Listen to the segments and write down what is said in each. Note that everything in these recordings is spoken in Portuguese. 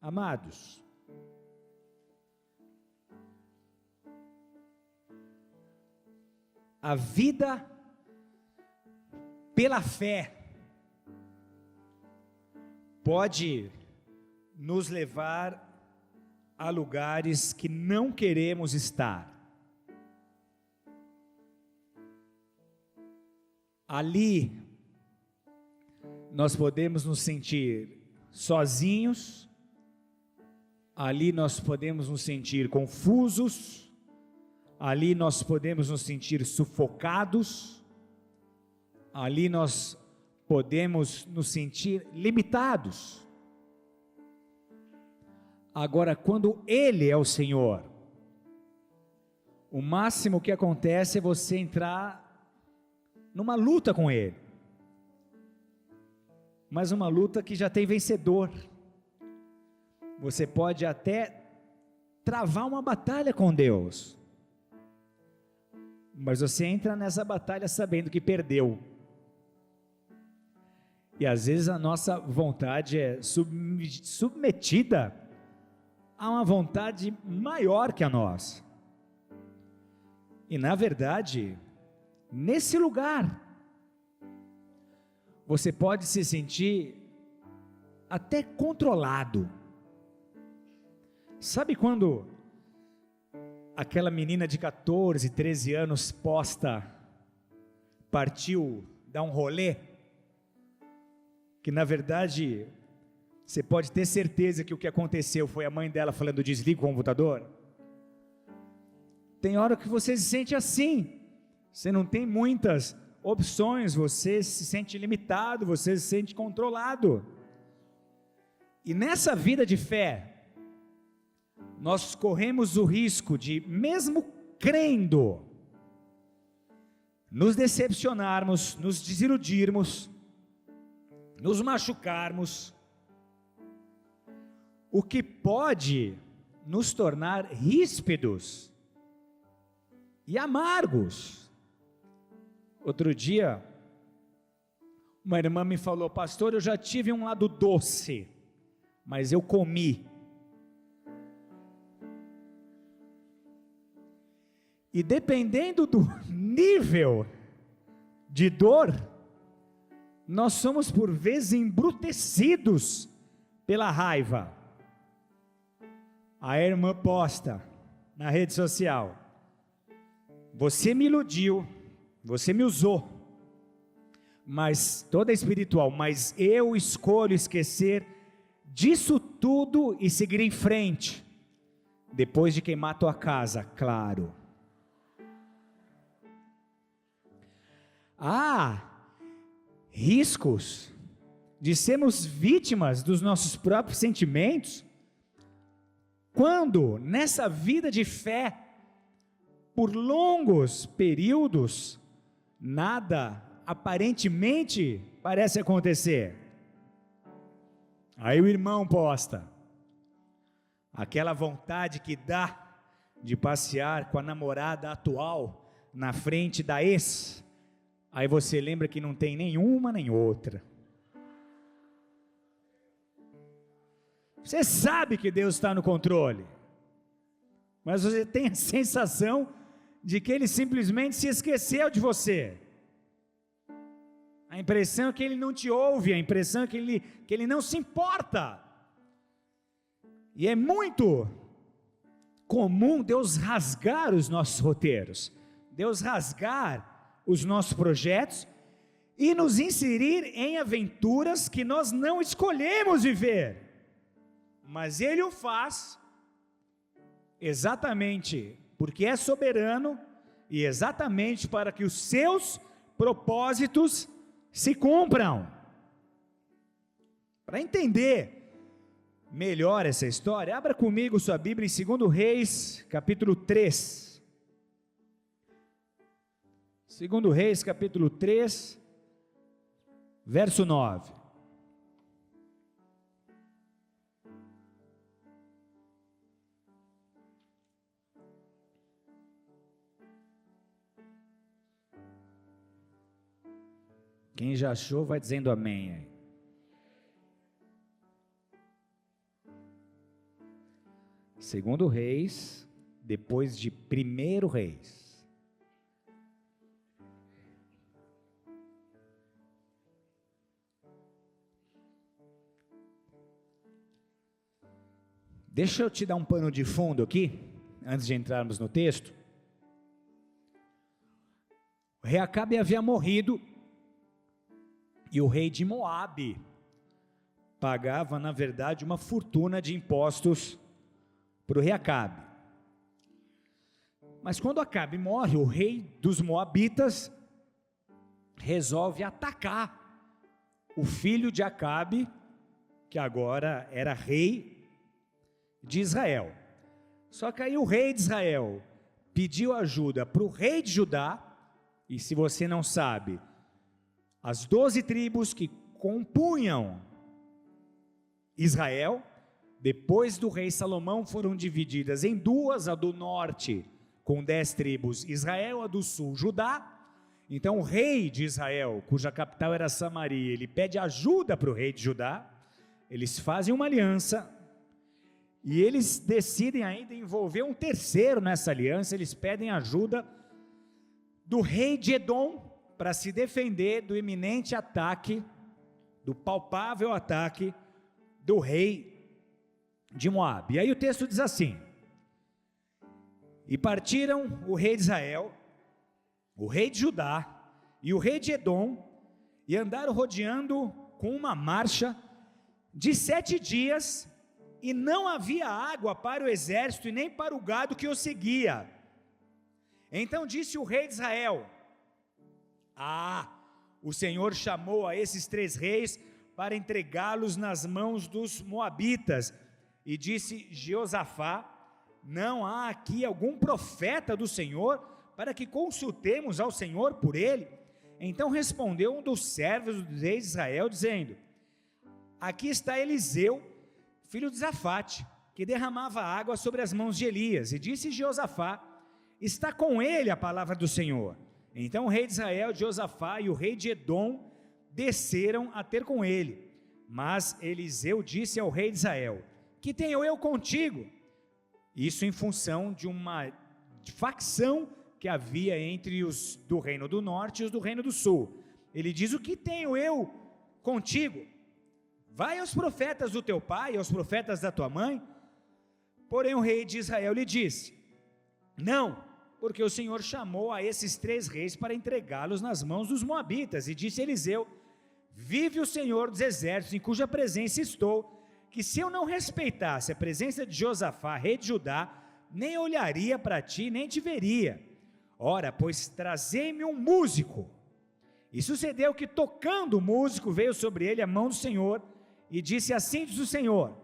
Amados, a vida pela fé pode nos levar a lugares que não queremos estar. Ali nós podemos nos sentir sozinhos, ali nós podemos nos sentir confusos, ali nós podemos nos sentir sufocados, ali nós podemos nos sentir limitados. Agora, quando Ele é o Senhor, o máximo que acontece é você entrar numa luta com Ele, mas uma luta que já tem vencedor. Você pode até travar uma batalha com Deus, mas você entra nessa batalha sabendo que perdeu. E às vezes a nossa vontade é submetida a uma vontade maior que a nossa. E na verdade, nesse lugar, você pode se sentir até controlado. Sabe quando aquela menina de 14, 13 anos posta, partiu dar um rolê, que na verdade, você pode ter certeza que o que aconteceu foi a mãe dela falando: desliga o computador? Tem hora que você se sente assim, você não tem muitas opções, você se sente limitado, você se sente controlado. E nessa vida de fé, nós corremos o risco de, mesmo crendo, nos decepcionarmos, nos desiludirmos, nos machucarmos, o que pode nos tornar ríspidos e amargos. Outro dia, uma irmã me falou: pastor, eu já tive um lado doce, mas eu comi. E dependendo do nível de dor, nós somos por vezes embrutecidos pela raiva. A irmã posta na rede social: você me iludiu, você me usou, mas toda espiritual, mas eu escolho esquecer disso tudo e seguir em frente, depois de queimar tua casa, claro. Há riscos de sermos vítimas dos nossos próprios sentimentos, quando nessa vida de fé, por longos períodos, nada aparentemente parece acontecer. Aí o irmão posta aquela vontade que dá de passear com a namorada atual na frente da ex. Aí você lembra que não tem nenhuma nem outra. Você sabe que Deus está no controle, mas você tem a sensação de que Ele simplesmente se esqueceu de você. A impressão é que Ele não te ouve, a impressão é que Ele não se importa. E é muito comum Deus rasgar os nossos roteiros, Deus rasgar os nossos projetos e nos inserir em aventuras que nós não escolhemos viver, mas Ele o faz exatamente porque é soberano e exatamente para que os seus propósitos se cumpram. Para entender melhor essa história, abra comigo sua Bíblia em 2 Reis, capítulo 3. 2 Reis, capítulo 3, verso 9. Quem já achou, vai dizendo amém aí. Segundo Reis, depois de Primeiro Reis. Deixa eu te dar um pano de fundo aqui, antes de entrarmos no texto. O rei Acabe havia morrido, e o rei de Moabe pagava, na verdade, uma fortuna de impostos para o rei Acabe. Mas quando Acabe morre, o rei dos Moabitas resolve atacar o filho de Acabe, que agora era rei de Israel. Só que aí o rei de Israel pediu ajuda para o rei de Judá, e se você não sabe, as 12 tribos que compunham Israel, depois do rei Salomão, foram divididas em duas, a do norte com 10 tribos, Israel, a do sul, Judá. Então o rei de Israel, cuja capital era Samaria, ele pede ajuda para o rei de Judá, eles fazem uma aliança, e eles decidem ainda envolver um terceiro nessa aliança. Eles pedem ajuda do rei de Edom, para se defender do iminente ataque, do palpável ataque do rei de Moabe. E aí o texto diz assim: e partiram o rei de Israel, o rei de Judá e o rei de Edom, e andaram rodeando com uma marcha de 7 dias, e não havia água para o exército e nem para o gado que o seguia. Então disse o rei de Israel: o Senhor chamou a esses 3 reis para entregá-los nas mãos dos moabitas. E disse Jeosafá: não há aqui algum profeta do Senhor, para que consultemos ao Senhor por ele? Então respondeu um dos servos do rei de Israel, dizendo: aqui está Eliseu, filho de Zafate, que derramava água sobre as mãos de Elias. E disse Jeosafá: está com ele a palavra do Senhor. Então o rei de Israel, Jeosafá, e o rei de Edom desceram a ter com ele. Mas Eliseu disse ao rei de Israel: que tenho eu contigo? Isso em função de uma facção que havia entre os do reino do norte e os do reino do sul. Ele diz: o que tenho eu contigo? Vai aos profetas do teu pai, aos profetas da tua mãe. Porém o rei de Israel lhe disse: não, porque o Senhor chamou a esses 3 reis para entregá-los nas mãos dos moabitas. E disse Eliseu: vive o Senhor dos exércitos, em cuja presença estou, que se eu não respeitasse a presença de Josafá, rei de Judá, nem olharia para ti, nem te veria. Ora, pois trazei-me um músico. E sucedeu que, tocando o músico, veio sobre ele a mão do Senhor, e disse: assim diz o Senhor: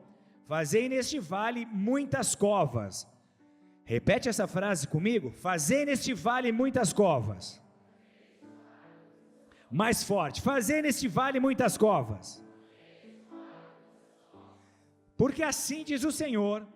fazei neste vale muitas covas. Repete essa frase comigo: fazei neste vale muitas covas. Mais forte: fazei neste vale muitas covas. Porque assim diz o Senhor: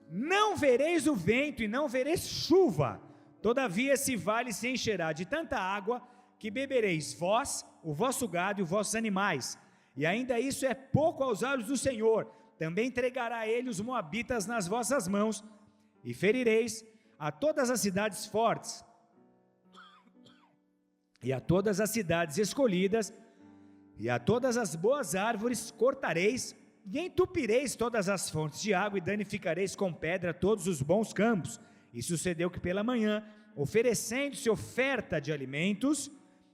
não vereis o vento e não vereis chuva, todavia esse vale se encherá de tanta água, que bebereis vós, o vosso gado e os vossos animais. E ainda isso é pouco aos olhos do Senhor. Também entregará ele os moabitas nas vossas mãos, e ferireis a todas as cidades fortes, e a todas as cidades escolhidas, e a todas as boas árvores cortareis, e entupireis todas as fontes de água, e danificareis com pedra todos os bons campos. E sucedeu que pela manhã, oferecendo-se oferta de alimentos,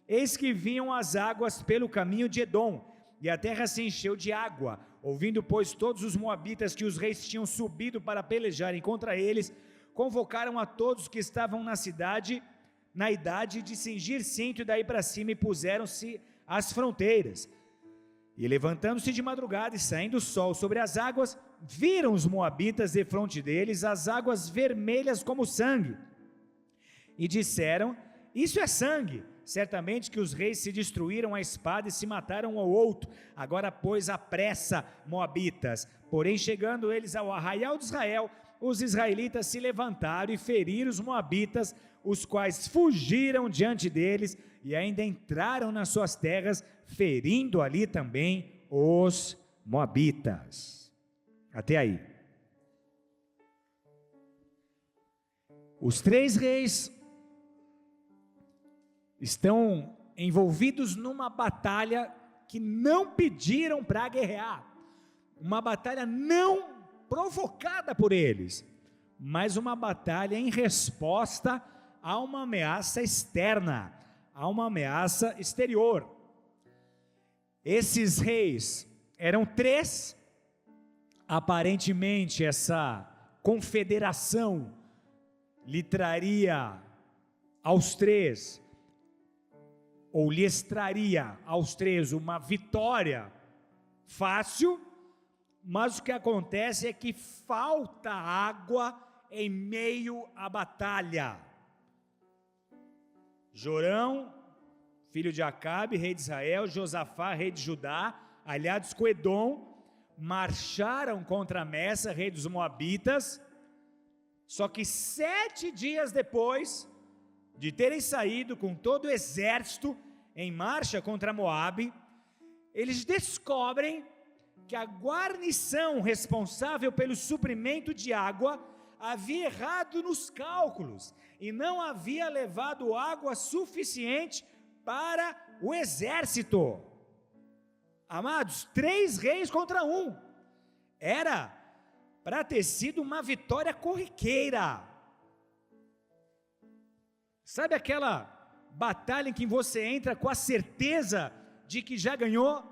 eis que vinham as águas pelo caminho de Edom, e a terra se encheu de água. Ouvindo, pois, todos os moabitas que os reis tinham subido para pelejarem contra eles, convocaram a todos que estavam na cidade, na idade de cingir cinto, e daí para cima, e puseram-se às fronteiras. E levantando-se de madrugada e saindo o sol sobre as águas, viram os moabitas defronte deles as águas vermelhas como sangue, e disseram: isso é sangue. Certamente que os reis se destruíram a espada e se mataram um ao outro. Agora, pois, apressa, moabitas. Porém, chegando eles ao arraial de Israel, os israelitas se levantaram e feriram os moabitas, os quais fugiram diante deles e ainda entraram nas suas terras, ferindo ali também os moabitas. Até aí. Os 3 reis estão envolvidos numa batalha que não pediram para guerrear, uma batalha não provocada por eles, mas uma batalha em resposta a uma ameaça externa, a uma ameaça exterior. Esses reis eram 3, aparentemente essa confederação lhe traria aos 3, ou lhes traria aos 3 uma vitória fácil, mas o que acontece é que falta água em meio à batalha. Jorão, filho de Acabe, rei de Israel, Josafá, rei de Judá, aliados com Edom, marcharam contra Messa, rei dos Moabitas. Só que 7 dias depois de terem saído com todo o exército em marcha contra Moabe, eles descobrem que a guarnição responsável pelo suprimento de água havia errado nos cálculos e não havia levado água suficiente para o exército. Amados, 3 reis contra 1, era para ter sido uma vitória corriqueira. Sabe aquela batalha em que você entra com a certeza de que já ganhou?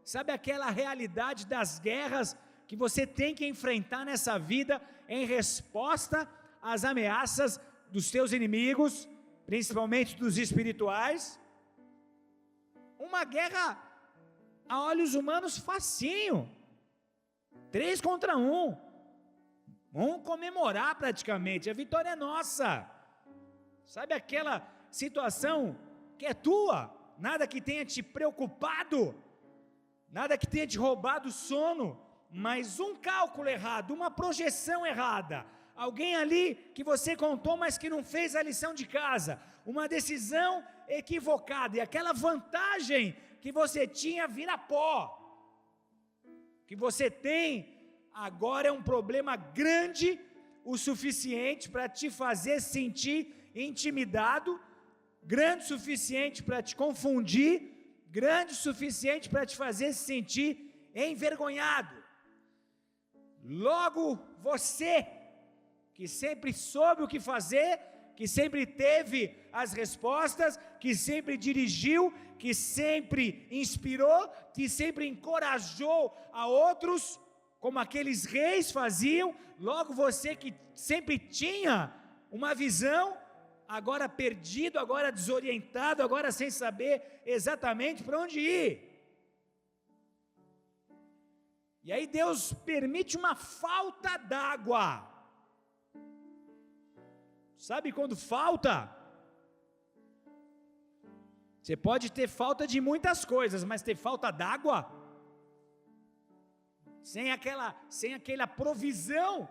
Sabe aquela realidade das guerras que você tem que enfrentar nessa vida em resposta às ameaças dos seus inimigos, principalmente dos espirituais? Uma guerra a olhos humanos facinho, 3 contra 1, vamos comemorar praticamente, a vitória é nossa. Sabe aquela situação que é tua, nada que tenha te preocupado, nada que tenha te roubado o sono, mas um cálculo errado, uma projeção errada, alguém ali que você contou, mas que não fez a lição de casa, uma decisão equivocada, e aquela vantagem que você tinha vira pó, que você tem agora é um problema grande o suficiente para te fazer sentir intimidado, grande o suficiente para te confundir, grande o suficiente para te fazer se sentir envergonhado. Logo você, que sempre soube o que fazer, que sempre teve as respostas, que sempre dirigiu, que sempre inspirou, que sempre encorajou a outros, como aqueles reis faziam, logo você que sempre tinha uma visão, agora perdido, agora desorientado, agora sem saber exatamente para onde ir. E aí Deus permite uma falta d'água. Sabe quando falta? Você pode ter falta de muitas coisas, mas ter falta d'água, sem aquela provisão,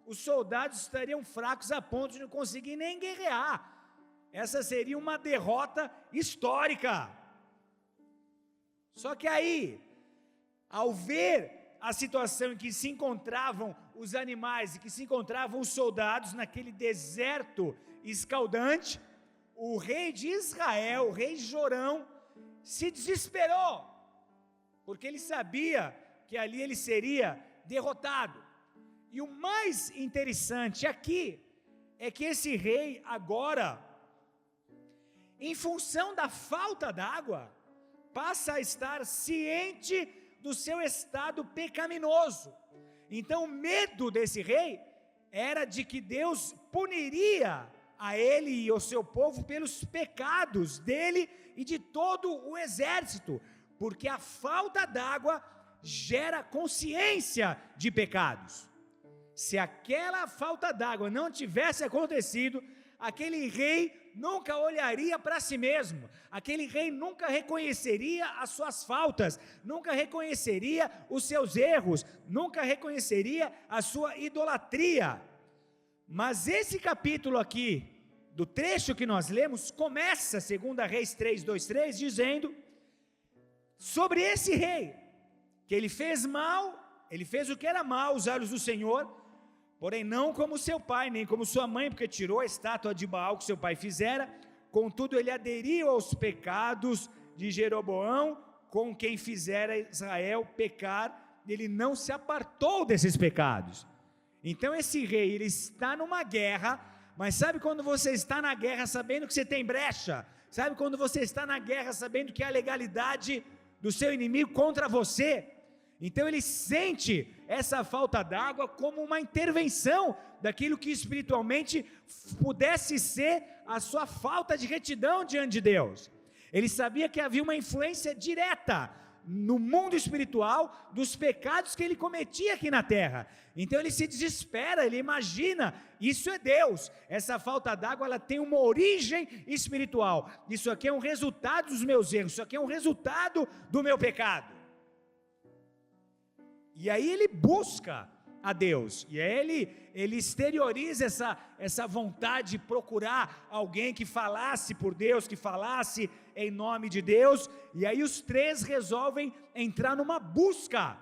os soldados estariam fracos a ponto de não conseguir nem guerrear. Essa seria uma derrota histórica. Só que aí, ao ver a situação em que se encontravam os animais e que se encontravam os soldados naquele deserto escaldante, o rei de Israel, o rei Jorão, se desesperou, porque ele sabia que ali ele seria derrotado. E o mais interessante aqui é que esse rei agora, em função da falta d'água, passa a estar ciente do seu estado pecaminoso. Então o medo desse rei era de que Deus puniria a ele e ao seu povo pelos pecados dele e de todo o exército, porque a falta d'água gera consciência de pecados. Se aquela falta d'água não tivesse acontecido, aquele rei nunca olharia para si mesmo, aquele rei nunca reconheceria as suas faltas, nunca reconheceria os seus erros, nunca reconheceria a sua idolatria. Mas esse capítulo aqui, do trecho que nós lemos, começa, 2 Reis 3:2-3, dizendo sobre esse rei, que ele fez mal, ele fez o que era mal aos olhos do Senhor, porém não como seu pai, nem como sua mãe, porque tirou a estátua de Baal que seu pai fizera. Contudo, ele aderiu aos pecados de Jeroboão, com quem fizera Israel pecar, ele não se apartou desses pecados. Então esse rei, ele está numa guerra, mas sabe quando você está na guerra sabendo que você tem brecha? Sabe quando você está na guerra sabendo que há legalidade do seu inimigo contra você? Então ele sente essa falta d'água como uma intervenção daquilo que espiritualmente pudesse ser a sua falta de retidão diante de Deus. Ele sabia que havia uma influência direta no mundo espiritual dos pecados que ele cometia aqui na terra. Então ele se desespera, ele imagina, isso é Deus, essa falta d'água ela tem uma origem espiritual, isso aqui é um resultado dos meus erros, isso aqui é um resultado do meu pecado. E aí ele busca a Deus, e aí ele exterioriza essa vontade de procurar alguém que falasse por Deus, que falasse em nome de Deus, e aí os três resolvem entrar numa busca,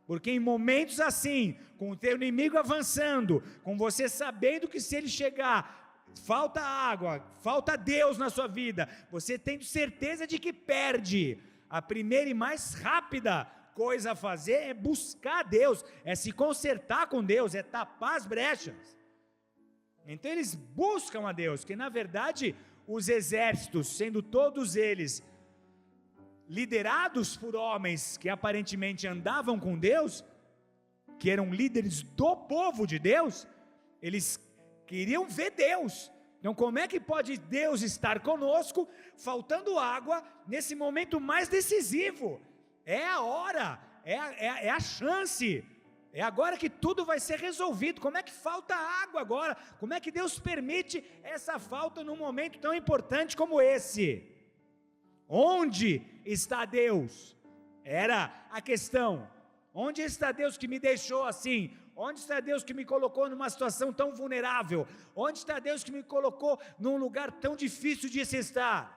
porque em momentos assim, com o teu inimigo avançando, com você sabendo que se ele chegar, falta água, falta Deus na sua vida, você tendo certeza de que perde, a primeira e mais rápida coisa a fazer é buscar Deus, é se consertar com Deus, é tapar as brechas. Então eles buscam a Deus, que na verdade os exércitos, sendo todos eles liderados por homens que aparentemente andavam com Deus, que eram líderes do povo de Deus, eles queriam ver Deus. Então como é que pode Deus estar conosco, faltando água, nesse momento mais decisivo? É a hora, é a chance, é agora que tudo vai ser resolvido. Como é que falta água agora? Como é que Deus permite essa falta num momento tão importante como esse? Onde está Deus? Era a questão. Onde está Deus que me deixou assim? Onde está Deus que me colocou numa situação tão vulnerável? Onde está Deus que me colocou num lugar tão difícil de se estar?